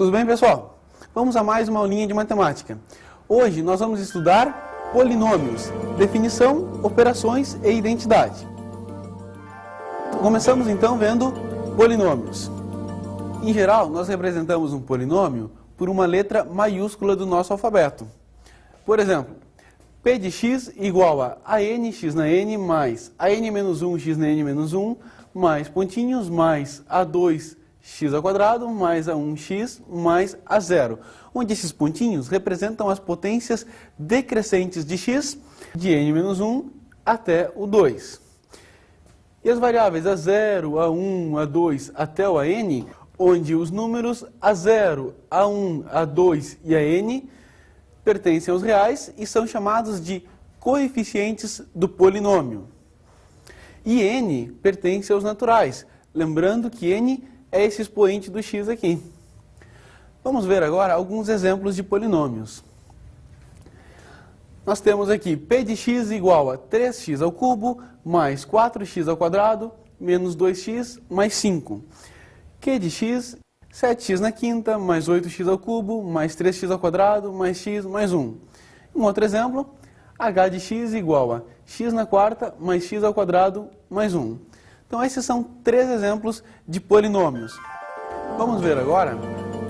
Tudo bem, pessoal? Vamos a mais uma aulinha de matemática. Hoje nós vamos estudar polinômios, definição, operações e identidade. Começamos então vendo polinômios. Em geral, nós representamos um polinômio por uma letra maiúscula do nosso alfabeto. Por exemplo, P de x igual a nx na n mais a n menos 1 x na n menos 1 mais pontinhos mais a2 x ao quadrado mais a 1x mais a 0, onde esses pontinhos representam as potências decrescentes de x, de n menos 1 até o 2. E as variáveis a0, a1, a2 até o an, onde os números a0, a1, a2 e a n pertencem aos reais e são chamados de coeficientes do polinômio. E n pertence aos naturais, lembrando que n é esse expoente do x aqui. Vamos ver agora alguns exemplos de polinômios. Nós temos aqui P de x igual a 3x ao cubo mais 4x ao quadrado menos 2x mais 5. Q de x, 7x na quinta mais 8x ao cubo mais 3x ao quadrado mais x mais 1. Um outro exemplo, h de x igual a x na quarta mais x ao quadrado mais 1. Então esses são três exemplos de polinômios. Vamos ver agora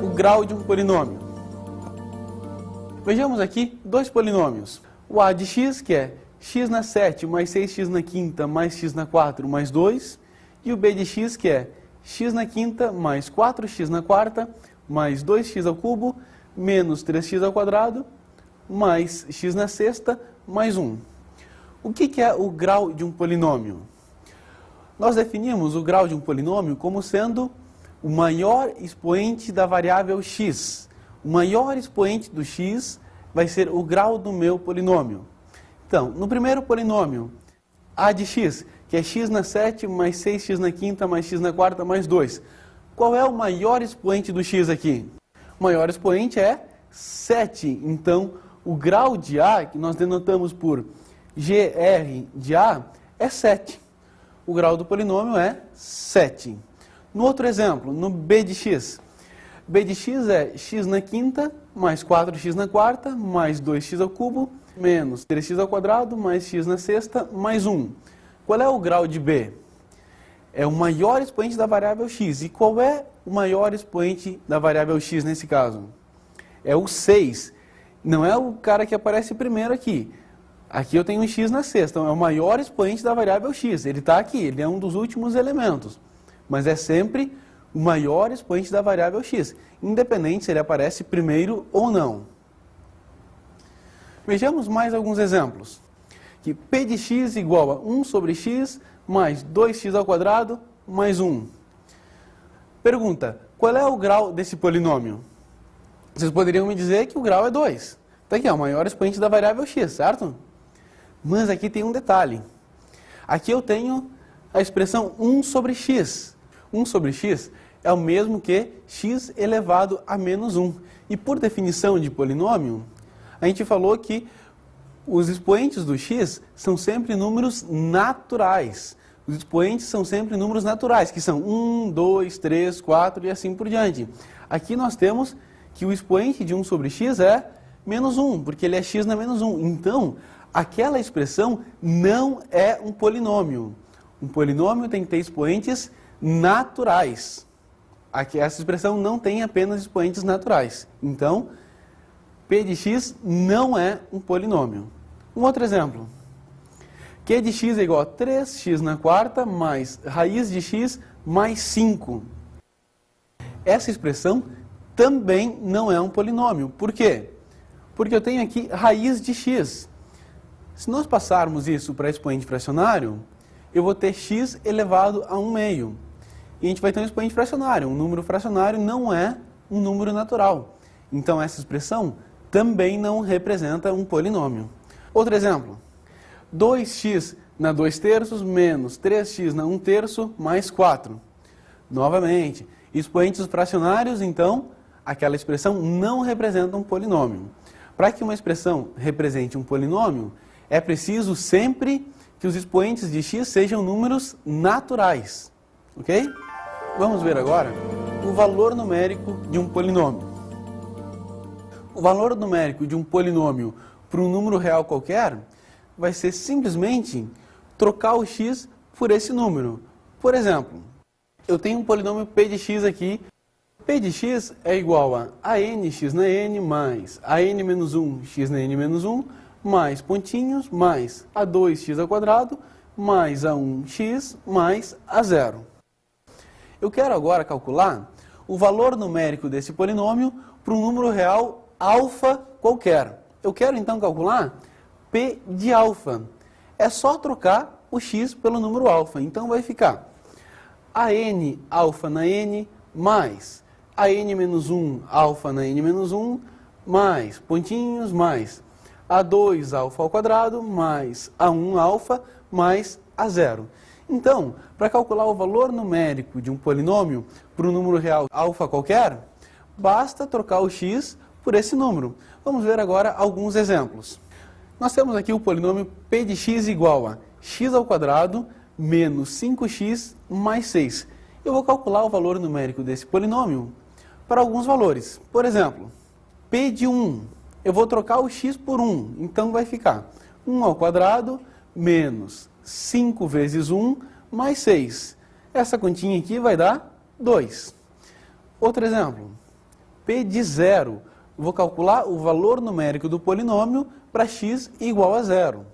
o grau de um polinômio. Vejamos aqui dois polinômios. O a de x, que é x na 7 mais 6x na quinta mais x na 4 mais 2. E o b de x, que é x na quinta mais 4x na quarta mais 2x ao cubo menos 3x ao quadrado mais x na sexta mais 1. O que é o grau de um polinômio? Nós definimos o grau de um polinômio como sendo o maior expoente da variável x. O maior expoente do x vai ser o grau do meu polinômio. Então, no primeiro polinômio, a de x, que é x na 7 mais 6x na quinta mais x na quarta mais 2. Qual é o maior expoente do x aqui? O maior expoente é 7. Então, o grau de a, que nós denotamos por gr de a, é 7. O grau do polinômio é 7. No outro exemplo, no b de x. B de x é x na quinta mais 4x na quarta mais 2x ao cubo menos 3x ao quadrado mais x na sexta mais 1. Qual é o grau de b? É o maior expoente da variável x. E qual é o maior expoente da variável x nesse caso? É o 6. Não é o cara que aparece primeiro aqui. Aqui eu tenho um x na sexta, então é o maior expoente da variável x. Ele está aqui, ele é um dos últimos elementos. Mas é sempre o maior expoente da variável x, independente se ele aparece primeiro ou não. Vejamos mais alguns exemplos. Que P de x igual a 1 sobre x mais 2x ao quadrado mais 1. Pergunta, qual é o grau desse polinômio? Vocês poderiam me dizer que o grau é 2. Então aqui é o maior expoente da variável x, certo? Mas aqui tem um detalhe. Aqui eu tenho a expressão 1 sobre x. 1 sobre x é o mesmo que x elevado a menos 1. E por definição de polinômio, a gente falou que os expoentes do x são sempre números naturais. Os expoentes são sempre números naturais, que são 1, 2, 3, 4 e assim por diante. Aqui nós temos que o expoente de 1 sobre x é menos 1, porque ele é x na menos 1. Então, aquela expressão não é um polinômio. Um polinômio tem que ter expoentes naturais. Aqui, essa expressão não tem apenas expoentes naturais. Então, P de x não é um polinômio. Um outro exemplo. Q de x é igual a 3x na quarta mais raiz de x mais 5. Essa expressão também não é um polinômio. Por quê? Porque eu tenho aqui raiz de x. Se nós passarmos isso para expoente fracionário, eu vou ter x elevado a 1 meio. E a gente vai ter um expoente fracionário. Um número fracionário não é um número natural. Então essa expressão também não representa um polinômio. Outro exemplo. 2x na 2 terços menos 3x na 1 terço mais 4. Novamente, expoentes fracionários, então, aquela expressão não representa um polinômio. Para que uma expressão represente um polinômio, é preciso sempre que os expoentes de x sejam números naturais. Ok? Vamos ver agora o valor numérico de um polinômio. O valor numérico de um polinômio para um número real qualquer vai ser simplesmente trocar o x por esse número. Por exemplo, eu tenho um polinômio p de x aqui. P de x é igual a nx na n mais a n menos 1 x na n menos 1 mais pontinhos mais a 2x ao quadrado mais a 1x mais a 0. Eu quero agora calcular o valor numérico desse polinômio para um número real alfa qualquer. Eu quero então calcular p de alfa. É só trocar o x pelo número alfa. Então vai ficar a n alfa na n mais a n menos 1 alfa na n menos 1 mais pontinhos mais a 2 alfa ao quadrado mais a 1 alfa mais a 0. Então, para calcular o valor numérico de um polinômio para um número real alfa qualquer, basta trocar o x por esse número. Vamos ver agora alguns exemplos. Nós temos aqui o polinômio p de x igual a x ao quadrado menos 5x mais 6. Eu vou calcular o valor numérico desse polinômio para alguns valores. Por exemplo, p de 1, eu vou trocar o x por 1, então vai ficar 1 ao quadrado menos 5 vezes 1 mais 6. Essa continha aqui vai dar 2. Outro exemplo, p de 0, vou calcular o valor numérico do polinômio para x igual a 0.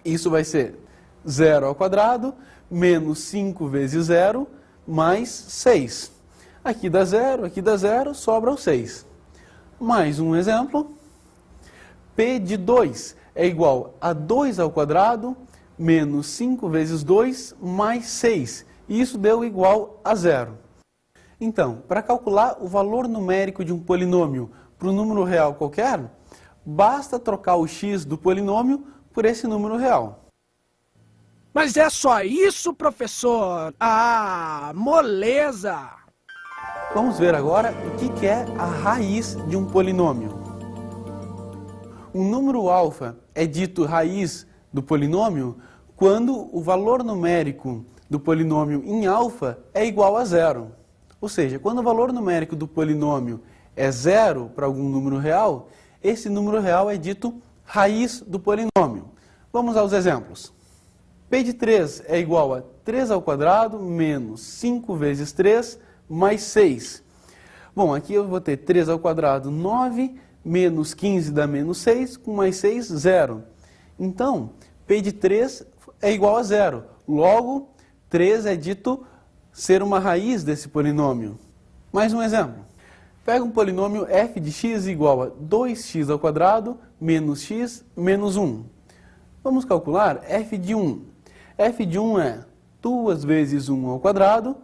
Isso vai ser 0 ao quadrado menos 5 vezes 0 mais 6. Aqui dá 0, sobra o 6. Mais um exemplo. P de 2 é igual a 2 ao quadrado menos 5 vezes 2 mais 6. E isso deu igual a 0. Então, para calcular o valor numérico de um polinômio para um número real qualquer, basta trocar o x do polinômio por esse número real. Mas é só isso, professor? Ah, moleza! Vamos ver agora o que é a raiz de um polinômio. Um número alfa é dito raiz do polinômio quando o valor numérico do polinômio em alfa é igual a 0. Ou seja, quando o valor numérico do polinômio é 0 para algum número real, esse número real é dito raiz do polinômio. Vamos aos exemplos. P de 3 é igual a 3 ao quadrado menos 5 vezes 3 mais 6. Bom, aqui eu vou ter 3 ao quadrado, 9, menos 15 dá menos 6, com mais 6, 0. Então, P de 3 é igual a 0. Logo, 3 é dito ser uma raiz desse polinômio. Mais um exemplo. Pega um polinômio f de x igual a 2x ao quadrado menos x menos 1. Vamos calcular f de 1. F de 1 é 2 vezes 1 ao quadrado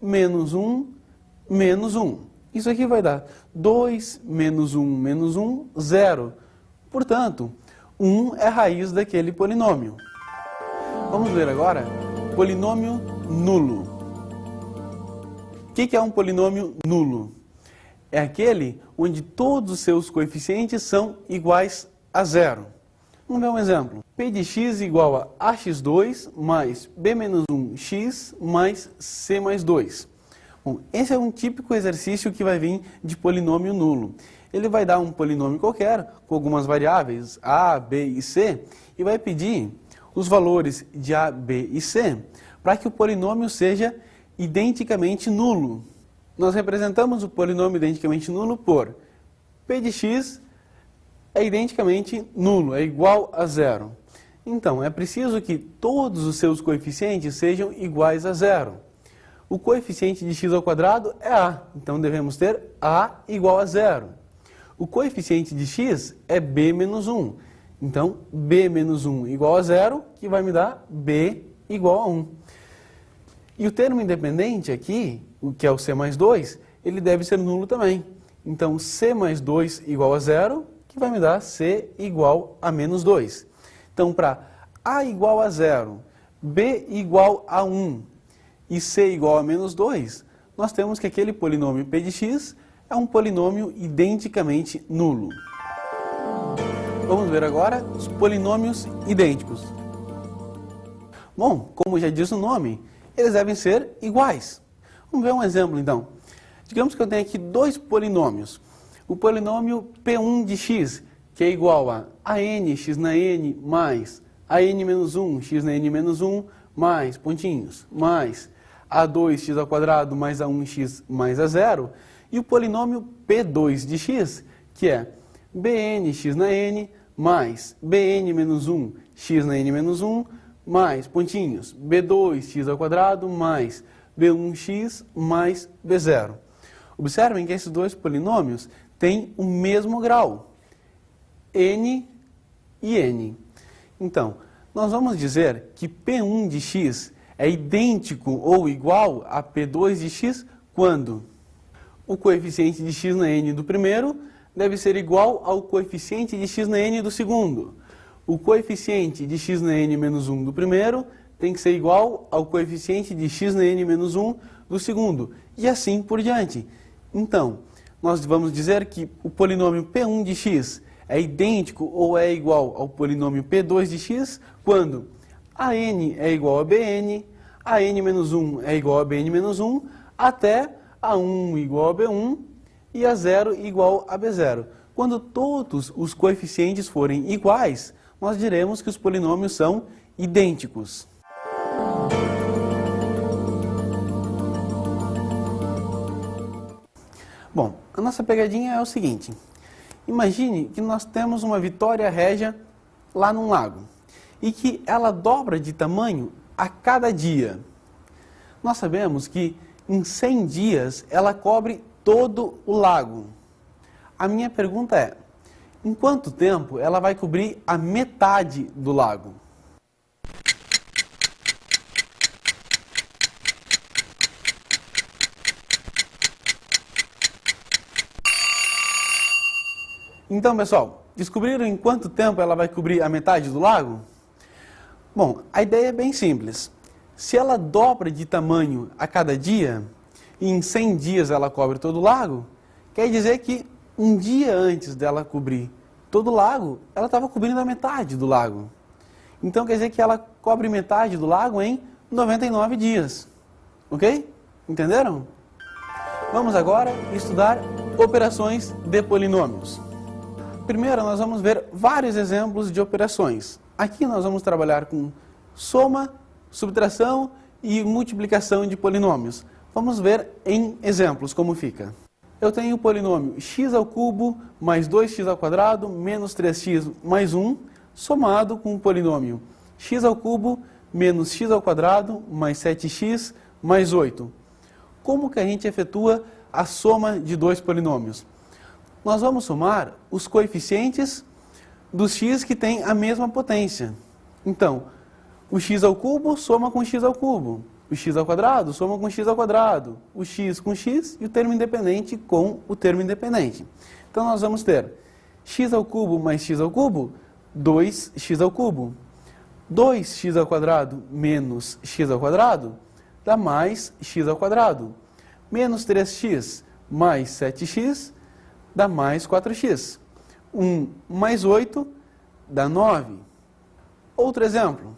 menos 1 menos 1. Isso aqui vai dar 2 menos 1 menos 1, 0. Portanto, 1 é a raiz daquele polinômio. Vamos ver agora polinômio nulo. O que é um polinômio nulo? É aquele onde todos os seus coeficientes são iguais a 0. Vamos ver um exemplo. P de x igual a ax2 mais b menos 1x mais c mais 2. Bom, esse é um típico exercício que vai vir de polinômio nulo. Ele vai dar um polinômio qualquer, com algumas variáveis a, b e c, e vai pedir os valores de a, b e c para que o polinômio seja identicamente nulo. Nós representamos o polinômio identicamente nulo por p de x é identicamente nulo, é igual a 0. Então, é preciso que todos os seus coeficientes sejam iguais a 0. O coeficiente de x ao quadrado é a, então devemos ter a igual a 0. O coeficiente de x é b menos 1, então b menos 1 igual a 0, que vai me dar b igual a 1. E o termo independente aqui, o que é o c mais 2, ele deve ser nulo também. Então, c mais 2 igual a 0, que vai me dar c igual a menos 2. Então, para a igual a 0, b igual a 1 e c igual a menos 2, nós temos que aquele polinômio p de x é um polinômio identicamente nulo. Vamos ver agora os polinômios idênticos. Bom, como já diz o nome, eles devem ser iguais. Vamos ver um exemplo então. Digamos que eu tenho aqui dois polinômios. O polinômio P1 de x, que é igual a n x na n mais a n menos 1 x na n menos 1 mais pontinhos, mais a2x ao quadrado mais a1x mais a0. E o polinômio P2 de x, que é bn x na n mais bn menos 1 x na n menos 1 mais pontinhos, b2x ao quadrado mais b1x mais b0. Observem que esses dois polinômios têm o mesmo grau, n e n. Então, nós vamos dizer que P1 de x é idêntico ou igual a P2 de x quando o coeficiente de x na n do primeiro deve ser igual ao coeficiente de x na n do segundo. O coeficiente de x na n menos 1 do primeiro tem que ser igual ao coeficiente de x na n menos 1 do segundo. E assim por diante. Então, nós vamos dizer que o polinômio P1 de x é idêntico ou é igual ao polinômio P2 de x quando a n é igual a bn, a n menos 1 é igual a bn menos 1, até a 1 igual a b1 e a 0 igual a b0. Quando todos os coeficientes forem iguais, nós diremos que os polinômios são idênticos. Bom, a nossa pegadinha é o seguinte. Imagine que nós temos uma Vitória Régia lá num lago e que ela dobra de tamanho a cada dia. Nós sabemos que em 100 dias ela cobre todo o lago. A minha pergunta é, em quanto tempo ela vai cobrir a metade do lago? Então, pessoal, descobriram em quanto tempo ela vai cobrir a metade do lago? Bom, a ideia é bem simples. Se ela dobra de tamanho a cada dia, e em 100 dias ela cobre todo o lago, quer dizer que um dia antes dela cobrir todo o lago, ela estava cobrindo a metade do lago. Então quer dizer que ela cobre metade do lago em 99 dias. Ok? Entenderam? Vamos agora estudar operações de polinômios. Primeiro, nós vamos ver vários exemplos de operações. Aqui nós vamos trabalhar com soma, subtração e multiplicação de polinômios. Vamos ver em exemplos como fica. Eu tenho o polinômio x ao cubo mais 2x ao quadrado menos 3x mais 1, somado com o polinômio x ao cubo menos x ao quadrado mais 7x mais 8. Como que a gente efetua a soma de dois polinômios? Nós vamos somar os coeficientes dos x que têm a mesma potência. Então, o x ao cubo soma com x ao cubo. O x ao quadrado soma com x ao quadrado. O x com x e o termo independente com o termo independente. Então, nós vamos ter x ao cubo mais x ao cubo, 2x ao cubo. 2x ao quadrado menos x ao quadrado dá mais x ao quadrado. Menos 3x mais 7x dá mais 4x. 1 mais 8 dá 9. Outro exemplo.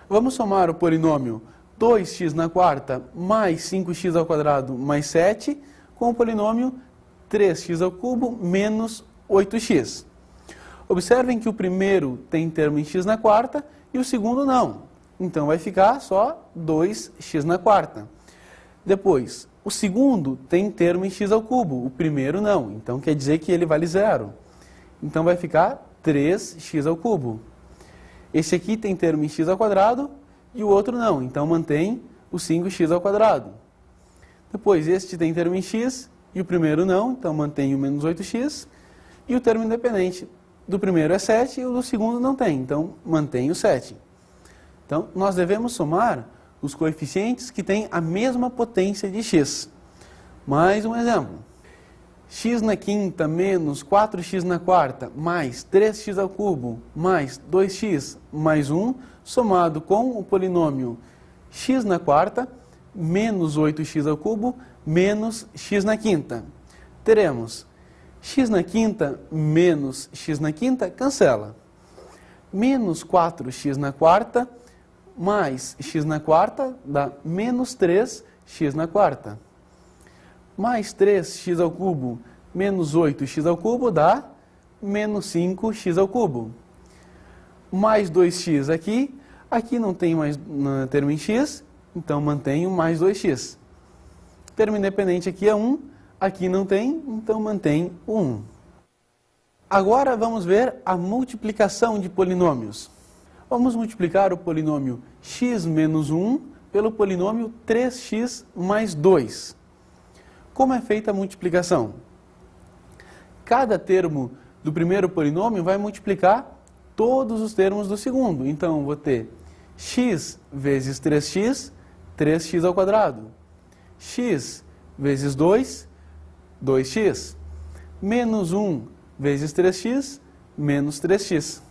Vamos somar o polinômio 2x na quarta mais 5x ao quadrado mais 7 com o polinômio 3x ao cubo menos 8x. Observem que o primeiro tem termo em x na quarta e o segundo não. Então vai ficar só 2x na quarta. Depois, o segundo tem termo em x ao cubo, o primeiro não. Então quer dizer que ele vale 0. Então vai ficar 3x ao cubo. Esse aqui tem termo em x ao quadrado e o outro não. Então mantém o 5x ao quadrado. Depois, este tem termo em x e o primeiro não. Então mantém o menos 8x. E o termo independente do primeiro é 7 e o do segundo não tem. Então mantém o 7. Então nós devemos somar os coeficientes que têm a mesma potência de x. Mais um exemplo. X na quinta menos 4x na quarta mais 3x ao cubo mais 2x mais 1, somado com o polinômio x na quarta menos 8x ao cubo menos x na quinta. Teremos x na quinta menos x na quinta, cancela. Menos 4x na quarta mais x na quarta dá menos 3x na quarta. mais 3x ao cubo menos 8x ao cubo dá menos 5x ao cubo. Mais 2x aqui, aqui não tem mais termo em x, então mantenho mais 2x. Termo independente aqui é 1, aqui não tem, então mantém o 1. Agora vamos ver a multiplicação de polinômios. Vamos multiplicar o polinômio x menos 1 pelo polinômio 3x mais 2. Como é feita a multiplicação? Cada termo do primeiro polinômio vai multiplicar todos os termos do segundo. Então, vou ter x vezes 3x, 3x ao quadrado. X vezes 2, 2x. Menos 1 vezes 3x, menos 3x.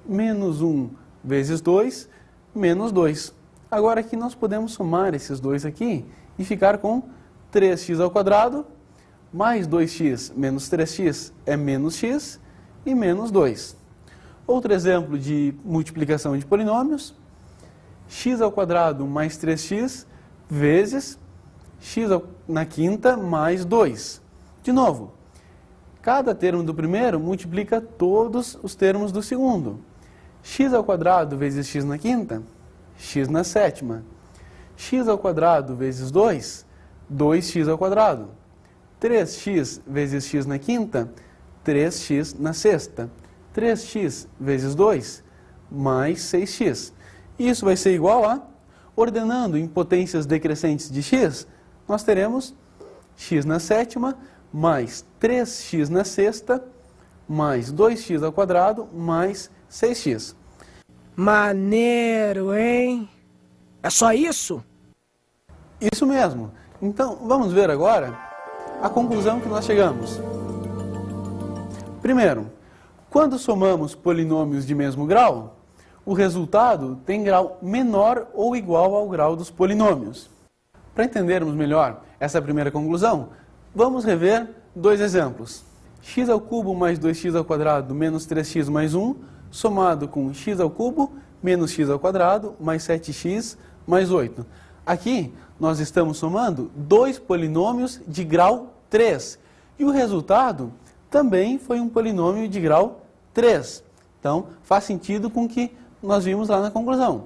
Menos 1 vezes 2, menos 2. Agora aqui nós podemos somar esses dois aqui e ficar com 3x ao quadrado, mais 2x menos 3x é menos x e menos 2. Outro exemplo de multiplicação de polinômios, x ao quadrado mais 3x vezes x na quinta mais 2. De novo, cada termo do primeiro multiplica todos os termos do segundo. X ao quadrado vezes x na quinta, x na sétima. X ao quadrado vezes 2, 2x ao quadrado. 3x vezes x na quinta, 3x na sexta. 3x vezes 2, mais 6x. Isso vai ser igual a, ordenando em potências decrescentes de x, nós teremos x na sétima, mais 3x na sexta, mais 2x ao quadrado, mais 6x. Maneiro, hein? É só isso? Isso mesmo. Então, vamos ver agora a conclusão que nós chegamos. Primeiro, quando somamos polinômios de mesmo grau, o resultado tem grau menor ou igual ao grau dos polinômios. Para entendermos melhor essa primeira conclusão, vamos rever dois exemplos. X ao cubo mais 2x ao quadrado menos 3x mais 1, somado com x ao cubo menos x ao quadrado mais 7x mais 8. Aqui nós estamos somando dois polinômios de grau 3. E o resultado também foi um polinômio de grau 3. Então, faz sentido com o que nós vimos lá na conclusão.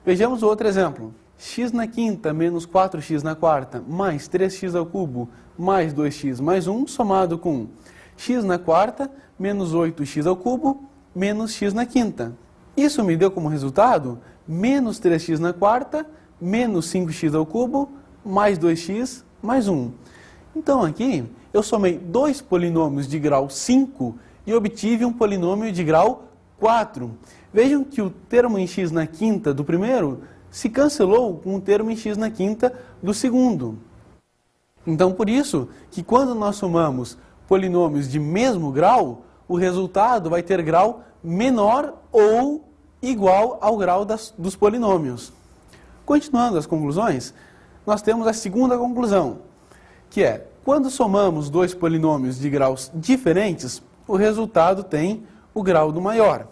Vejamos o outro exemplo. X na quinta menos 4x na quarta mais 3x ao cubo mais 2x mais 1, somado com x na quarta menos 8x ao cubo menos x na quinta. Isso me deu como resultado menos 3x na quarta menos 5x ao cubo mais 2x mais 1. Então aqui eu somei dois polinômios de grau 5 e obtive um polinômio de grau 4. Vejam que o termo em x na quinta do primeiro se cancelou com o termo em x na quinta do segundo. Então por isso que quando nós somamos polinômios de mesmo grau, o resultado vai ter grau menor ou igual ao grau dos polinômios. Continuando as conclusões, nós temos a segunda conclusão, que é, quando somamos dois polinômios de graus diferentes, o resultado tem o grau do maior.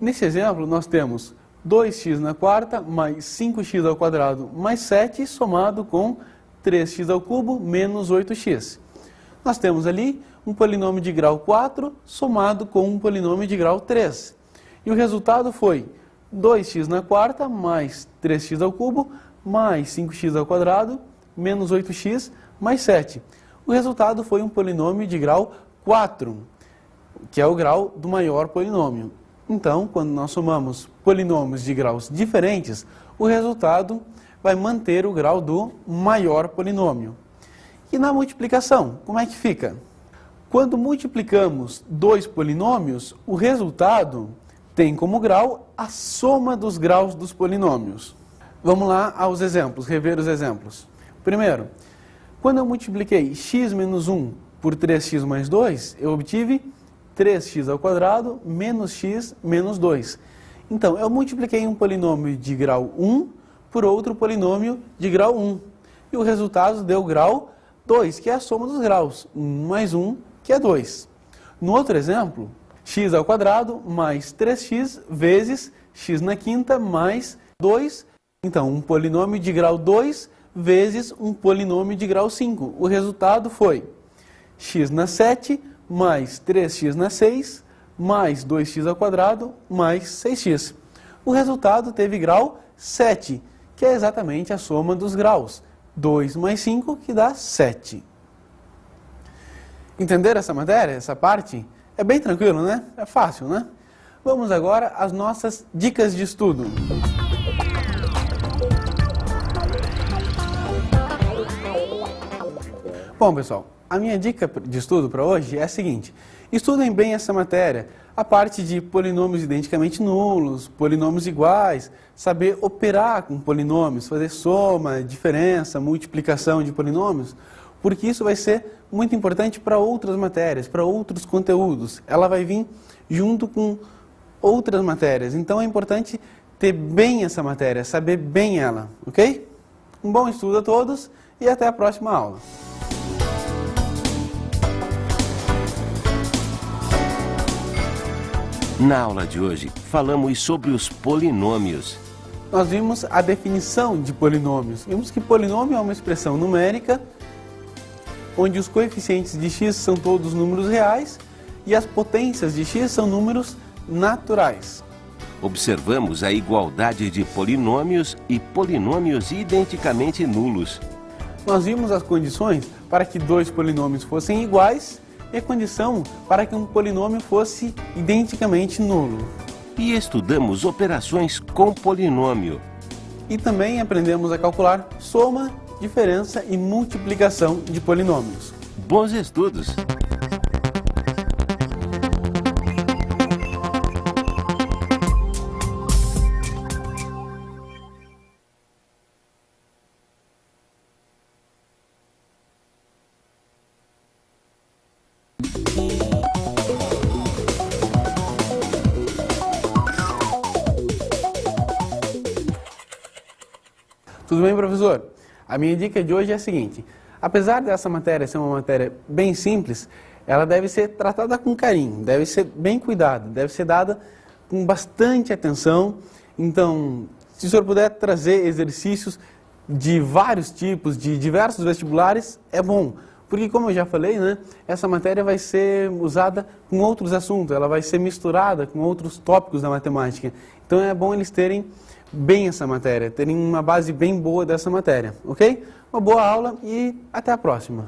Nesse exemplo, nós temos 2x na quarta mais 5x ao quadrado mais 7, somado com 3x ao cubo menos 8x. Nós temos ali um polinômio de grau 4 somado com um polinômio de grau 3. E o resultado foi 2x na quarta mais 3x ao cubo mais 5x ao quadrado menos 8x mais 7. O resultado foi um polinômio de grau 4, que é o grau do maior polinômio. Então, quando nós somamos polinômios de graus diferentes, o resultado vai manter o grau do maior polinômio. E na multiplicação, como é que fica? Quando multiplicamos dois polinômios, o resultado tem como grau a soma dos graus dos polinômios. Vamos lá aos exemplos, rever os exemplos. Primeiro, quando eu multipliquei x menos 1 por 3x mais 2, eu obtive 3x ao quadrado menos x menos 2. Então, eu multipliquei um polinômio de grau 1 por outro polinômio de grau 1. E o resultado deu grau 2, que é a soma dos graus. 1 mais 1, que é 2. No outro exemplo, x ao quadrado mais 3x vezes x na quinta mais 2. Então, um polinômio de grau 2 vezes um polinômio de grau 5. O resultado foi x na 7 mais 3x na 6 mais 2x² mais 6x. O resultado teve grau 7, que é exatamente a soma dos graus. 2 mais 5, que dá 7. Entenderam essa matéria, essa parte? É bem tranquilo, né? É fácil, né? Vamos agora às nossas dicas de estudo. Bom, pessoal, a minha dica de estudo para hoje é a seguinte. Estudem bem essa matéria, a parte de polinômios identicamente nulos, polinômios iguais, saber operar com polinômios, fazer soma, diferença, multiplicação de polinômios, porque isso vai ser muito importante para outras matérias, para outros conteúdos. Ela vai vir junto com outras matérias, então é importante ter bem essa matéria, saber bem ela, ok? Um bom estudo a todos e até a próxima aula. Na aula de hoje, falamos sobre os polinômios. Nós vimos a definição de polinômios. Vimos que polinômio é uma expressão numérica, onde os coeficientes de x são todos números reais e as potências de x são números naturais. Observamos a igualdade de polinômios e polinômios identicamente nulos. Nós vimos as condições para que dois polinômios fossem iguais e a condição para que um polinômio fosse identicamente nulo. E estudamos operações com polinômio. E também aprendemos a calcular soma, diferença e multiplicação de polinômios. Bons estudos! Tudo bem, professor? A minha dica de hoje é a seguinte. Apesar dessa matéria ser uma matéria bem simples, ela deve ser tratada com carinho, deve ser bem cuidada, deve ser dada com bastante atenção. Então, se o senhor puder trazer exercícios de vários tipos, de diversos vestibulares, é bom. Porque, como eu já falei, né, essa matéria vai ser usada com outros assuntos, ela vai ser misturada com outros tópicos da matemática. Então, é bom eles terem bem essa matéria, terem uma base bem boa dessa matéria, ok? Uma boa aula e até a próxima.